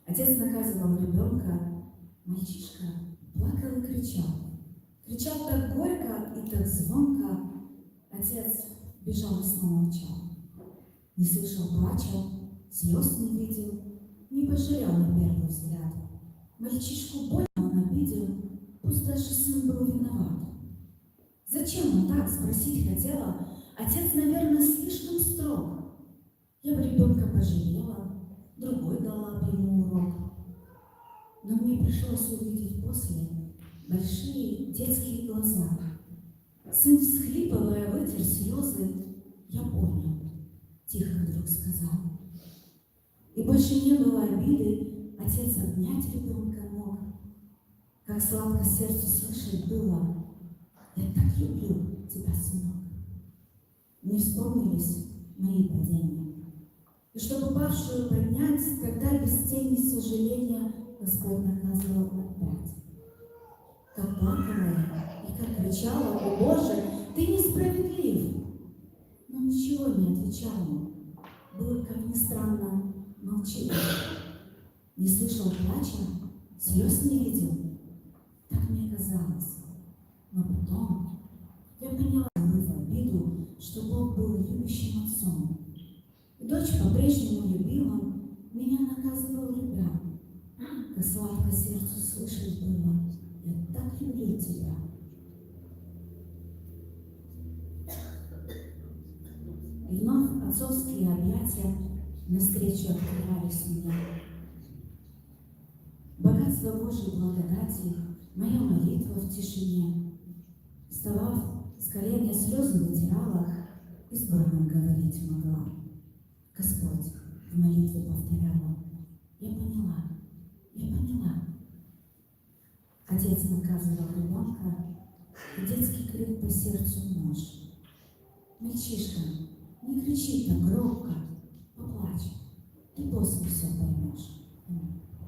Отец наказывал ребенка, мальчишка плакал и кричал. Кричал так горько и так звонко. Отец безжалостно молчал. Не слышал плача, слез не видел, не пожалел на первый взгляд. Мальчишку больно он обидел, пусть даже сын был виноват. Зачем он так, спросить хотела? Отец, наверное, слишком строг. Я бы ребенка пожалела, другой дала бы ему урок. Но мне пришлось увидеть после большие детские глаза. Сын, всхлипывая, вытер слезы. Я понял, тихо вдруг сказал. И больше не было обиды, отец обнять ребенка мог. Как сладко сердцу слышать было: я так люблю тебя, сынок. Мне вспомнились мои падения. И чтобы павшую поднять, когда без тени сожаления Господь наказывал опять. Как плакала я и как кричала: о Боже, ты несправедлив! Но ничего не отвечал ему. Был, как ни странно, молчалив. Не слышал плача, слез не видел. Так мне казалось. Но потом я поняла, в обиду, что Бог был любящим отцом. И дочь по-прежнему любила, меня наказывал любя. Как сладко сердцу слышать было: я так люблю тебя. И вновь отцовские объятия навстречу открывались мне. Богатство Божьей благодати, моя молитва в тишине. Вставав с колен, я слезы вытирала и с Богом говорить могла. Господь в молитве повторяла: я поняла, я поняла. Отец наказывал ребенка, и детский крик по сердцу нож. Мальчишка, не кричи так громко.